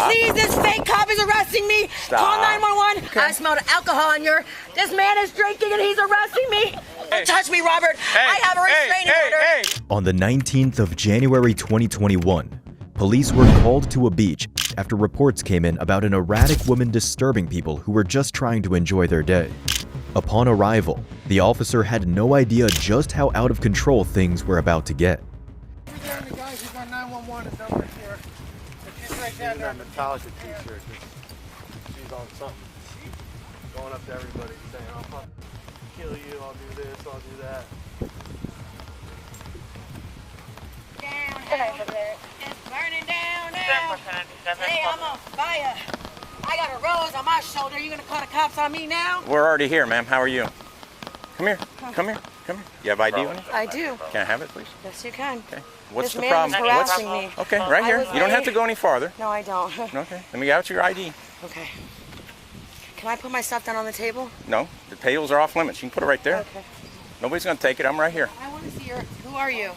Stop. Please, this fake cop is arresting me. Stop. Call 911. Okay. I smelled alcohol on your. This man is drinking and he's arresting me. Don't touch me, Robert. I have a restraining order. On the 19th of January 2021, police were called to a beach after reports came in about an erratic woman disturbing people who were just trying to enjoy their day. Upon arrival, the officer had no idea just how out of control things were about to get. The guys who got 911 number here. She's right down there. Metallica t-shirt. She's on something. Going up to everybody saying, I'll kill you, I'll do this, I'll do that. It's burning down now. Hey, I'm on fire. I got a rose on my shoulder. You gonna call the cops on me now? We're already here, ma'am. How are you? Come here. Come here. Come here. You have ID on you? I do. Can I have it, please? Yes, you can. Okay. What's This the man problem? is harassing me. Okay, right here. You don't have to go any farther. No, I don't. Okay. Let me get out your ID. Okay. Can I put my stuff down on the table? No, the tables are off limits. You can put it right there. Okay. Nobody's going to take it. I'm right here. I want to see your. Who are you?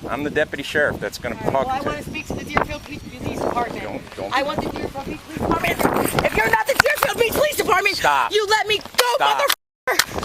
I'm the deputy sheriff that's going to Well, talk I to want you. to speak to the Deerfield Police Department. Don't I want the Deerfield Beach Police Department. If you're not the Deerfield Beach Police Department, Stop. you let me go, Stop. motherfucker.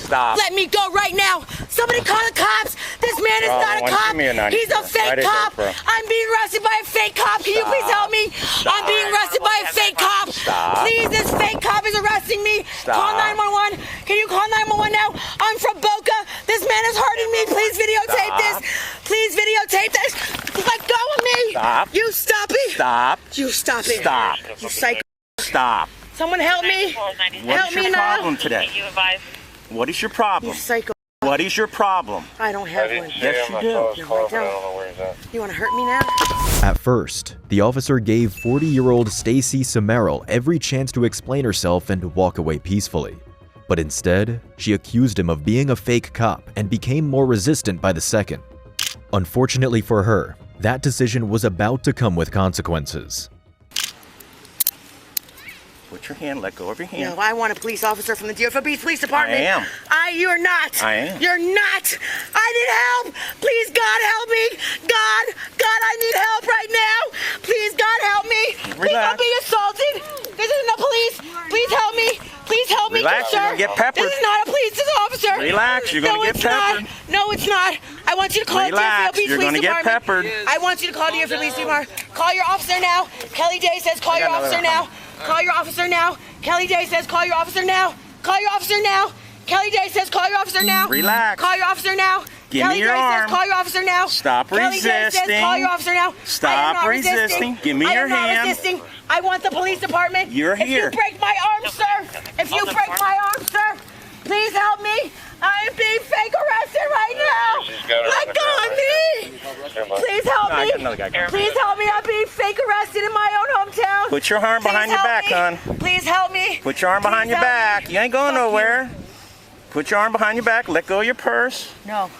Stop. Let me go right now. Somebody call the cops. This man is Bro, not why a don't you cop. give me a 90, He's a bro? fake Right cop. there, bro. I'm being arrested by a fake cop. Can you please help me? I'm being arrested by a fake cop. Stop. Please, this fake cop is arresting me. Stop. Call 911. Can you call 911 now? I'm from Boca. This man is hurting me. Please videotape Stop. this. Please videotape this. Let go of me. Stop. You stop it. Stop. You stop it. Stop. You psycho. Stop. Someone help me. What's your me now. problem today? What is your problem? You psycho. What is your problem? I don't have one. Yes, you do. No, I don't. You want to hurt me now? At first, the officer gave 40-year-old Stacy Sameril every chance to explain herself and walk away peacefully. But instead, she accused him of being a fake cop and became more resistant by the second. Unfortunately for her, that decision was about to come with consequences. Put your hand, let go of your hand. No, I want a police officer from the Deerfield Beach Police Department. I am. You're not. I am. You're not. I need help. Please, God, help me. God, I need help right now. Please, God, help me. Please, I'm Relax. being assaulted. This isn't the police. Please help me. Please help me, Relax, sir. you're gonna get peppered. This is not a police officer. Relax, you're gonna No, get it's not. peppered. No, it's not. I want you to call Relax, Deerfield Beach you're Police gonna get Department. peppered. I want you to call Deerfield Police Department. Call your officer now. Kelly Day says call your got another officer now. Call your officer now. Kelly Day says call your officer now. Call your officer now. Kelly Day says call your officer now. Relax. Call your officer now. Give Kelly me your Day arm. says call your officer now. Stop Kelly Day resisting. says call your officer now. Stop I am not resisting. Give me I your am not hand. resisting. I want the police department. You're here. If you break my arm, sir. If you break my arm, sir. Please help me. I am being fake arrested right now. Let go of me. Please help No, I me. got another guy coming. Please help me. I'm being fake arrested in my own hometown. Put your arm behind Please your help back, me. hon. Please help me. Put your arm behind Please your help back. me. You ain't going Fuck nowhere. Put your arm behind your back. Let go of your purse. No.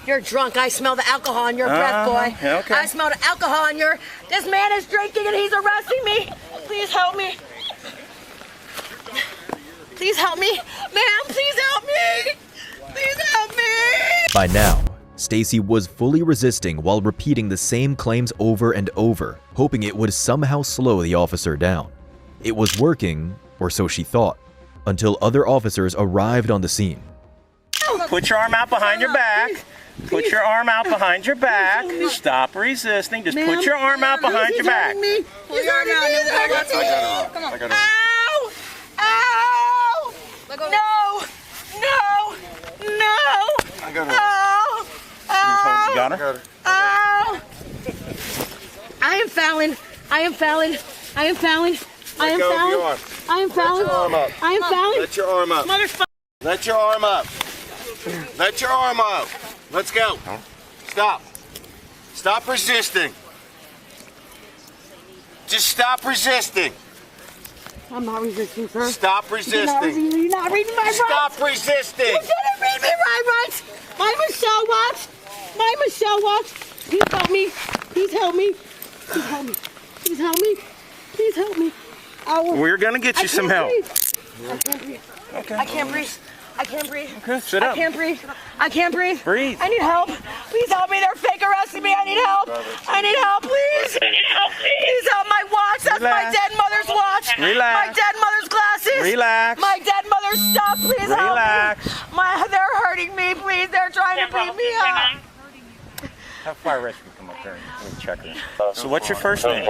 You're drunk. I smell the alcohol in your breath, boy. Okay. I smell the alcohol in your... This man is drinking and he's arresting me. Please help me. Please help me. Ma'am, please help me. Please help me. By now, Stacy was fully resisting while repeating the same claims over and over, hoping it would somehow slow the officer down. It was working, or so she thought, until other officers arrived on the scene. Put your arm out behind your back. Put your arm out behind your back. Stop resisting. Just put your arm out behind your back. He's hurting me. He's hurting me. Come on. Ow! Ow! No! No! No! I got her. Oh! Oh! You got her? Oh! I am Fallon. I am Fallon. I am Fallon. I am Let go of your Fallon. arm. I am Fallon. Let your arm up. I am Fallon. Let your arm up. Motherfucker. Let your arm up. Let your arm up. Let's go. Stop. Stop resisting. Just stop resisting. I'm not resisting, sir. Stop resisting. You're not reading my rights. Stop resisting. You didn't read me my rights. My Michelle watch. My Michelle watch. Please help me. Please help me. Please help me. Please help me. Please help me. We're going to get you some help. I can't breathe. Okay. I can't breathe. I can't breathe. Okay, sit up. I can't breathe. I can't breathe. Breathe. I need help. Please help me. They're fake arresting me. I need help. I need help, please. Please help my watch. That's my dead mother's watch. Relax. My dead mother's glasses. Relax. My dead mother's stuff. Please Relax. help me. They're hurting me. Please. They're trying to beat me up. Have fire rescue come up there and check her. So what's your first name?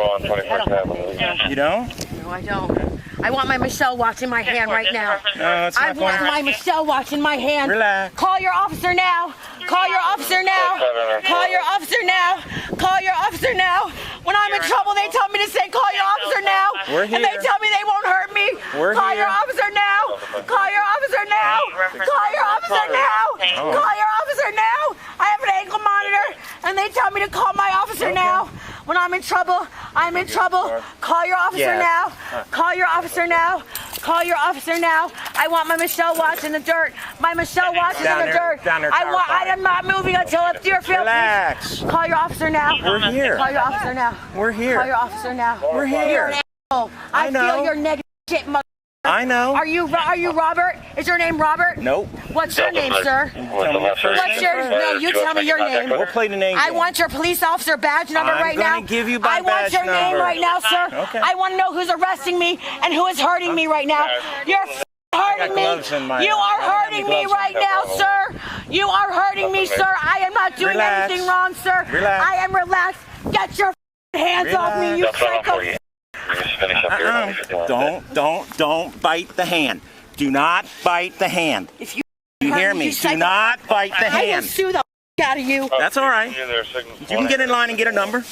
You don't? No, I don't. I want my Michelle watch in my hand right now. No, it's not I want going. my Michelle watch in my hand. Relax. Call your officer now. Call your officer now. Call your officer now. Call your officer now. When I'm in trouble, they tell me to say, call your officer now. We're here. And they tell me they won't hurt me. We're call here. your officer now. Call your officer now. Call your officer now. Call your officer now. I have an ankle monitor, and they tell me to call my officer now. When I'm in trouble, I'm in trouble. Call your officer now. Call your officer now. Call your officer now. I want my Michelle watch in the dirt. My Michelle watch is in the dirt. I am not moving until it's Deerfield. Relax. Call your officer now. We're here. Call your officer now. We're here. Call your officer now. We're You're here. an asshole. I know. feel your negative shit, mother. I know. Are you Robert? Is your name Robert? Nope. What's your name, sir? Tell me your first What's name your first. no? You tell me your name. We'll play the name I game. want your police officer badge number right now. I'm gonna give you my I want badge your name number. right now, sir. Okay. I want to know who's arresting me and who is hurting me right now. You're hurting me. gloves in my- You are I don't have any hurting me gloves on. right now, sir. You are hurting me, sir. I am not doing Relax. anything wrong, sir. Relax. I am relaxed. Get your hands off me, you psycho. Don't bite the hand. Do not bite the hand. If you hear hurt me? you Do psycho- not bite the I will hand. sue the out of you. That's all right. You can get in line and get a number.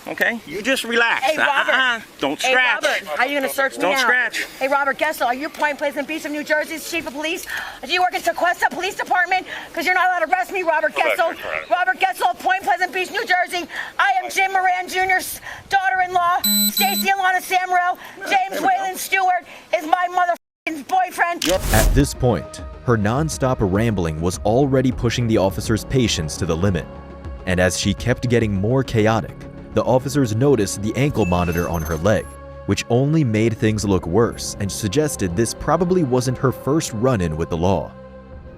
Okay? You just relax. Hey, Robert. Don't Hey, scratch. Robert, how are you going to search me Don't now? scratch. Hey, Robert Gessel, are you Point Pleasant Beach of New Jersey's chief of police? Do you work at Sequesta Police Department? Because you're not allowed to arrest me, Robert Gessel. Robert Gessel, Point Pleasant Beach, New Jersey. I am Jim Moran Jr.'s daughter-in-law. Stacy Alana Samrell. James Wayland Stewart is my motherfucking boyfriend. At this point, her non-stop rambling was already pushing the officer's patience to the limit. And as she kept getting more chaotic, the officers noticed the ankle monitor on her leg, which only made things look worse and suggested this probably wasn't her first run-in with the law.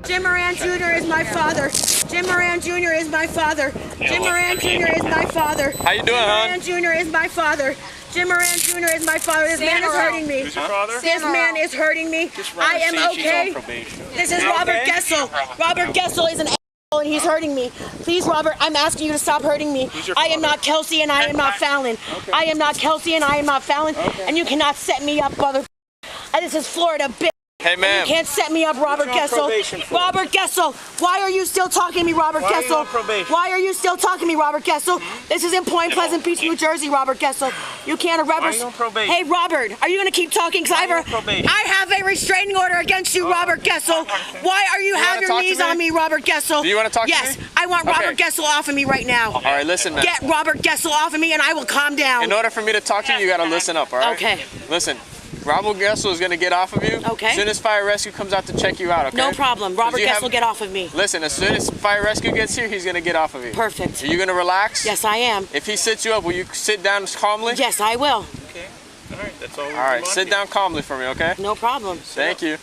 Jim Moran Jr. is my father. Jim Moran Jr. is my father. Jim Moran Jr. is my father. How you doing, hon? Jim Moran Jr. is my father. Jim Moran Jr. is my father. This man is hurting me. Who's your father? This man is hurting me. I am okay. This is Robert Gessel. Robert Gessel is an asshole and he's hurting me. Please, Robert, I'm asking you to stop hurting me. I am not Kelsey and I am not Fallon. I am not Kelsey and I am not Fallon. And you cannot set me up, brother. This is Florida, bitch. Hey, ma'am. You can't set me up, Robert You're on Gessel. probation for? Robert Gessel, why are you still talking to me, Robert Why are you Gessel? on probation? Why are you still talking to me, Robert Gessel? This is in Point Pleasant Beach, New Jersey, Robert Gessel. You can't arrest. Why are you on probation? Hey, Robert, are you going to keep talking? Because Why are you on probation? I have a restraining order against you, Robert Gessel. Why are you having your talk to knees me? on me, Robert Gessel? Do you wanna talk to yes, me? I want Okay. Robert Gessel off of me right now. All right, listen, man. Get Robert Gessel off of me and I will calm down. In order for me to talk to you, you gotta listen up, all right? Okay. Listen, Robert Gessel is gonna get off of you. Okay. As soon as fire rescue comes out to check you out, okay? No problem. Robert you have- Gessel, get off of me. Listen, as soon as fire rescue gets here, he's gonna get off of you. Perfect. Are you gonna relax? Yes, I am. If he sits you up, will you sit down calmly? Yes, I will. Okay. All right. That's all. All right, sit down calmly for me, okay? No problem. Thank you.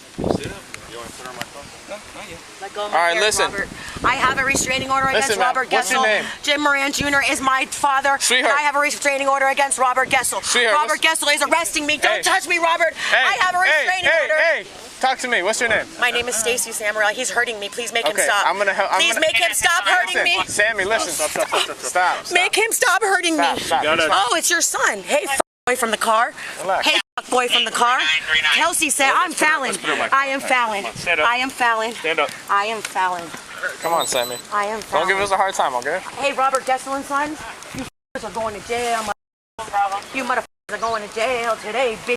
Let go of All right, my listen. Robert. I have a restraining order against Listen, ma'am, Robert what's your Gessel. name? Jim Moran Jr. is my father. Sweetheart. And I have a restraining order against Robert Gessel. Sweetheart, Robert Gessel is arresting me. Don't Hey. touch me, Robert. I have a restraining order. Hey, talk to me. What's your name? My name is Stacy Samuel. He's hurting me. Please make him Okay, stop. I'm gonna help. Please make him stop hurting me. Sammy, listen. Stop. Make him stop hurting me. Stop. Oh, it's your son. Hey, boy from the car. Relax. Hey, boy from the car. Kelsey said, I'm Fallon. I am Fallon. Stand up. I am Fallon. Stand up. I am Fallon. Come on, Sammy. I am Fallon. Don't give us a hard time, okay? Hey, Robert Gessel and Sons, you are going to jail. You motherfuckers are going to jail today, bitch.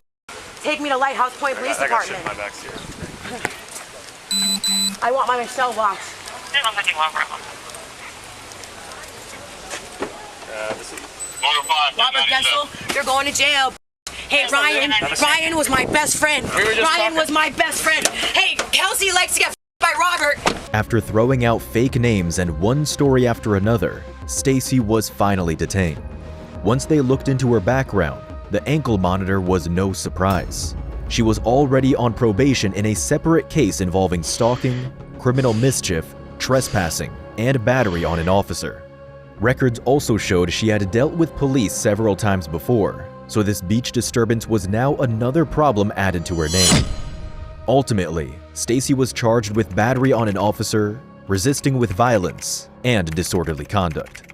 Take me to Lighthouse Point Police Department. I want my Michelle watch. Robert Gessel, you're going to jail. Hey, Ryan. Ryan was my best friend. We were just Ryan talking. was my best friend. Hey, Kelsey likes to get by Robert. After throwing out fake names and one story after another, Stacy was finally detained. Once they looked into her background, the ankle monitor was no surprise. She was already on probation in a separate case involving stalking, criminal mischief, trespassing, and battery on an officer. Records also showed she had dealt with police several times before, so this beach disturbance was now another problem added to her name. Ultimately, Stacy was charged with battery on an officer, resisting with violence, and disorderly conduct.